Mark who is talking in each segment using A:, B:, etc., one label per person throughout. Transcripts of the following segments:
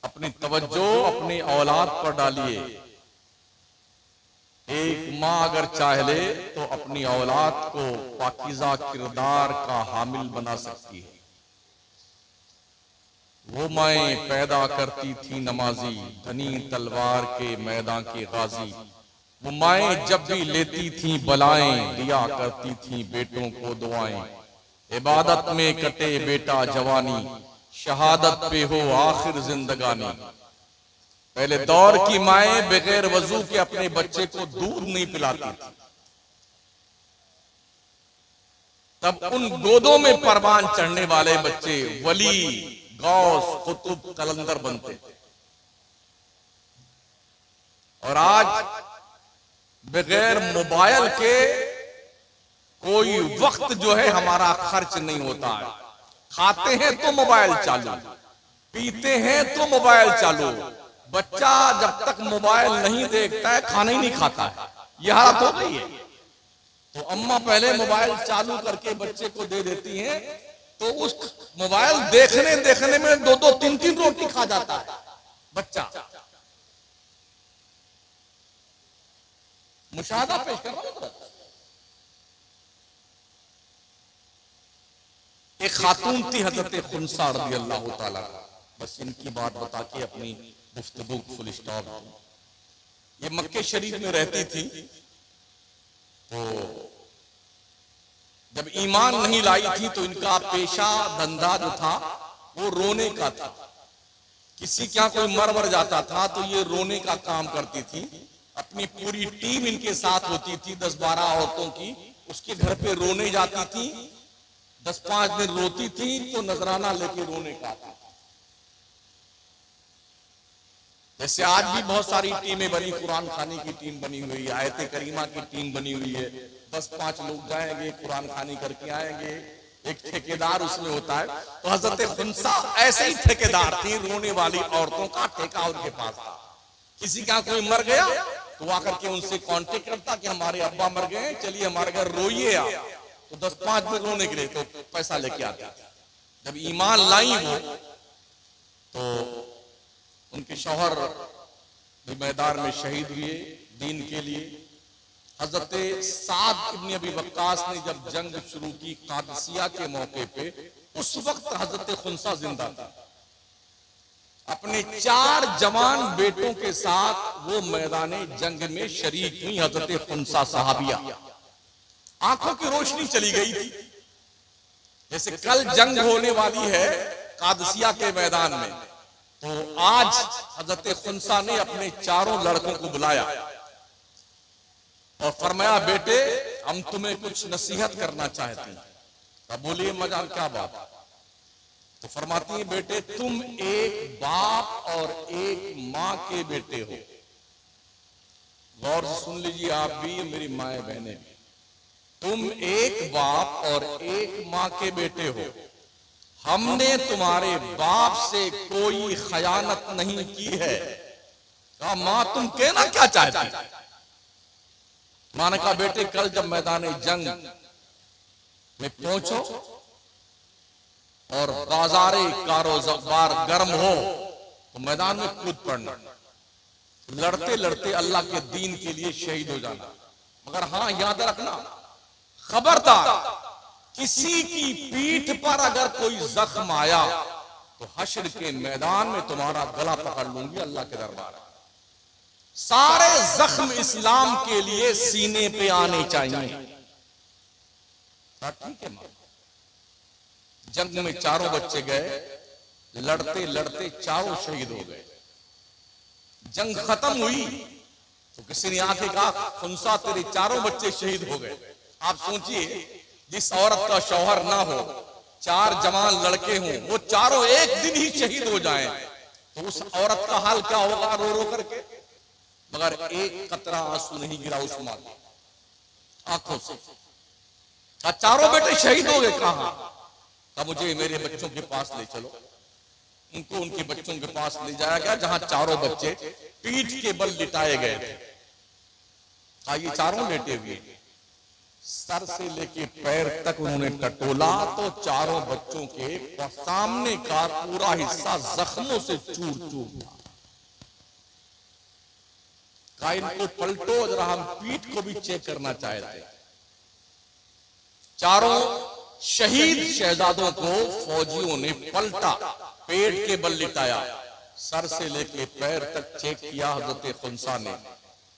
A: अपनी तवज्जो अपनी औलाद पर डालिए। एक माँ अगर चाह ले तो अपनी औलाद को पाकीज़ा किरदार का हामिल बना सकती है। वो माएँ पैदा करती थी नमाजी, धनी तलवार के मैदान के गाजी। वो माएँ जब भी लेती थी बलाएं, दिया करती थी बेटों को दुआएं। इबादत में कटे बेटा जवानी, शहादत पे हो आखिर जिंदगानी। पहले दौर की माएँ बगैर वजू के अपने बच्चे को दूध नहीं पिलाती थी, तब उन गोदों में परवान चढ़ने वाले बच्चे वली, गौस, कुतुब, कलंदर बनते थे। और आज बगैर मोबाइल के कोई वक्त जो है हमारा खर्च नहीं होता है। खाते हैं तो मोबाइल चालू, पीते हैं तो मोबाइल चालू। बच्चा जब तक मोबाइल नहीं देखता है खाना ही नहीं खाता है। यह हालत हो गई है। तो अम्मा पहले मोबाइल चालू करके बच्चे को दे देती हैं, तो उस मोबाइल देखने देखने में दो दो तीन तीन रोटी खा जाता है बच्चा। मुशाहदा पेश कर रहा हूं। एक खातून थी हजरत खुनसा रज़ी अल्लाह ताला। बस इनकी बात बता के अपनी गुफ्तगू फुल स्टॉप। ये मक्के शरीफ में रहती थी, तो जब ईमान नहीं लाई थी तो इनका पेशा धंधा जो था वो रोने का था। किसी क्या कोई मर जाता था तो ये रोने का काम करती थी। अपनी पूरी टीम इनके साथ होती थी, 10-12 औरतों की। उसके घर पे रोने जाती थी, 10-5 दिन रोती थी तो नजराना लेके रोने का था। जैसे आज भी बहुत सारी टीमें बनी, कुरान खानी की टीम बनी हुई है, आयत करीमा की टीम बनी हुई है। 10-5 लोग जाएंगे, कुरान खानी करके आएंगे, एक ठेकेदार उसमें होता है। तो हजरत खुनसा ऐसे ही ठेकेदार थी, रोने वाली औरतों का ठेका उनके पास था। किसी का कोई मर गया तो आकर के उनसे कांटेक्ट करता कि हमारे अब्बा मर गए, चलिए हमारे घर रोइए आप। तो 10-5 दिन रोने के लिए तो पैसा लेके आते। जब ईमान लाई वो, तो उनके शौहर भी मैदान में शहीद हुए दीन के लिए। हजरत साद इब्न अबी वक्कास ने जब जंग शुरू की कादसिया के मौके पे, उस वक्त हजरत खुनसा जिंदा था। अपने 4 जवान बेटों के साथ वो मैदान जंग में शरीक हुई हजरत खुनसा साहबिया। आंखों की रोशनी चली गई थी। जैसे कल जंग होने वाली है कादसिया के मैदान में, तो आज हजरत खुनसा ने अपने 4 लड़कों को बुलाया और फरमाया, बेटे हम तुम्हें कुछ नसीहत करना चाहते हैं। तब बोलिए मजाल क्या बात? तो फरमाती है, बेटे तुम एक बाप और एक माँ के बेटे हो। गौर से सुन लीजिए आप भी, मेरी माए बहनें भी। तुम एक बाप और एक माँ के बेटे हो। हमने तुम्हारे बाप से कोई खयानत नहीं की है। कहा, माँ तुम कहना क्या चाहती? माँ ने कहा, बेटे कल जब मैदान जंग में पहुंचो और बाजारे कारोबार गर्म हो तो मैदान में कूद पड़ना, लड़ते लड़ते अल्लाह के दीन के लिए शहीद हो जाना। मगर हाँ याद रखना, खबरदार किसी की पीठ पर अगर कोई जख्म आया तो हश्र के मैदान में तुम्हारा गला पकड़ लूंगी अल्लाह के दरबार। सारे जख्म इस्लाम के लिए सीने पे आने चाहिए। ठीक है। जंग में 4 बच्चे गए, लड़ते लड़ते 4 शहीद हो गए। जंग खत्म हुई तो किसी ने आके कहा, खुनसा तेरे 4 बच्चे शहीद हो गए। आप सोचिए, जिस औरत का शौहर ना हो, 4 जवान लड़के हों, वो 4 एक दिन ही शहीद हो जाएं, तो उस औरत का हाल क्या होगा रो रो करके। मगर एक कतरा आंसू नहीं गिरा उस मां की आंखों से। 4 बेटे शहीद हो गए। कहां? तब मुझे मेरे बच्चों के पास ले चलो। उनको उनके बच्चों के पास ले जाया गया, जहां 4 बच्चे पीठ के बल लिटाए गए थे। ये 4 लेटे हुए। सर से लेके पैर तक उन्होंने टटोला तो चारों बच्चों के सामने का पूरा हिस्सा जख्मों से चूर चूर था। कहा इनको पलटो, जरा हम पीठ को भी चेक करना चाहते। चारों शहीद शहजादों को फौजियों ने पलटा, पेट के बल लिटाया, सर से लेके पैर तक चेक किया। हजरत खुंसा ने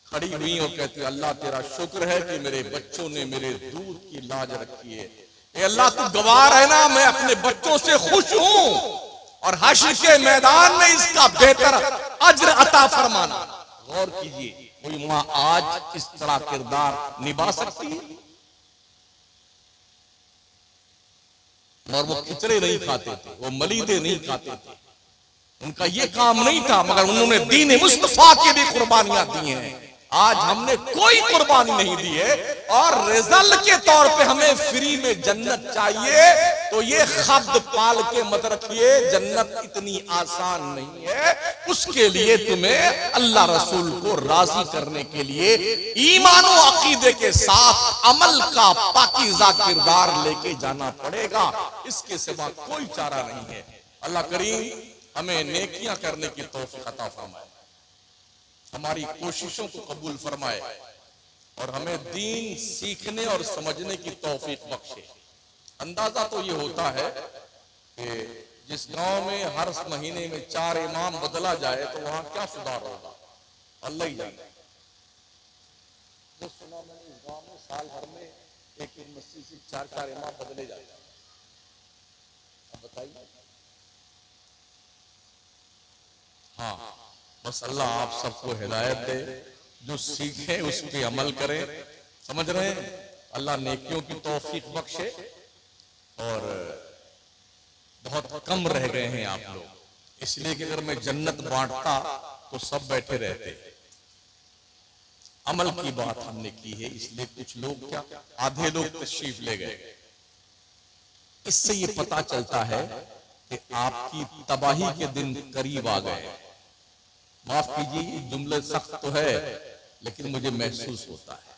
A: खड़ी हुई और कहती, अल्लाह तेरा शुक्र है कि मेरे बच्चों ने मेरे दूध की लाज रखी है। ए अल्लाह तू गवाह है ना, मैं अपने बच्चों से खुश हूं और हश्र के मैदान में इसका बेहतर अज्र अता फरमाना। गौर कीजिए, कोई मां आज इस तरह किरदार निभा सकती है? और वो खिचड़े नहीं खाते थे, वो मलीदे नहीं खाते थे, उनका ये काम नहीं था, मगर उन्होंने दीन मुस्तफा की भी कुर्बानियां दी हैं। आज हमने कोई कुर्बानी नहीं दी है और रिजल्ट के तौर पे हमें फ्री में जन्नत चाहिए, तो ये खब्द पाल के मत रखिए, जन्नत इतनी आसान नहीं है। उसके लिए तुम्हें अल्लाह रसूल को राजी करने के लिए ईमान और अकीदे के साथ अमल का पाकीज़ा किरदार लेके जाना पड़ेगा। इसके सिवा कोई चारा नहीं है। अल्लाह करीम हमें नेकियां करने की तौफीक अता फरमाए, हमारी कोशिशों को कबूल फरमाए और हमें दीन सीखने और समझने की तौफीक बख्शे। अंदाजा तो ये होता है कि जिस गांव में हर महीने में 4 इमाम बदला जाए तो वहां क्या सुधार होगा, अल्लाह ही जाने। तो सुना मैंने इस गांव में साल भर में एक मस्जिद से 4 इमाम बदले जाते हैं। अब बताइए। हाँ, बस अल्लाह आप सबको हिदायत दे, जो सीखे उस पे अमल करें। समझ रहे हैं? अल्लाह नेकियों की तौफीक बख्शे। और बहुत कम रह गए हैं आप लोग, इसलिए कि अगर मैं जन्नत बांटता तो सब बैठे रहते। अमल की बात हमने की है, इसलिए कुछ लोग क्या, आधे लोग तशरीफ ले गए। इससे ये पता चलता है कि आपकी तबाही के दिन करीब आ गए। माफ कीजिए, जुमले सख्त तो है, लेकिन मुझे महसूस होता है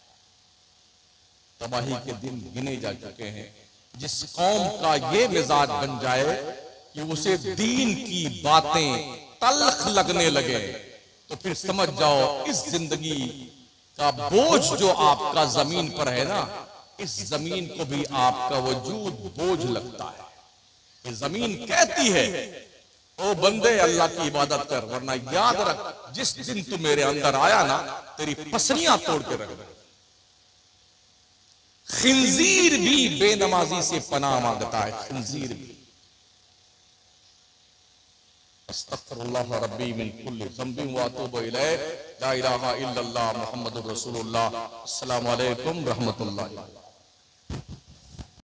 A: तबाही के दिन गिने जा चुके हैं। जिस कौम का ये मिजाज बन जाए कि उसे दीन की बातें तल्ख लगने लगे, तो फिर समझ जाओ इस जिंदगी का बोझ जो आपका जमीन पर है ना, इस जमीन को भी आपका वजूद बोझ लगता है। ये जमीन कहती है, ओ बंदे अल्लाह की इबादत कर, वरना याद रख जिस दिन तू मेरे अंदर आया ना, तेरी पसलियां तोड़ के रख दे। खिंजीर भी बेनमाजी से पनाह मांगता है, खिंजीर भी। अस्तगफिरुल्लाह रब्बी मिन कुल्ली ज़ंबिन व अतूबु इलैह, ला इलाहा इल्लल्लाह मुहम्मदुर रसूलुल्लाह। अस्सलामु अलैकुम रहमतुल्लाह।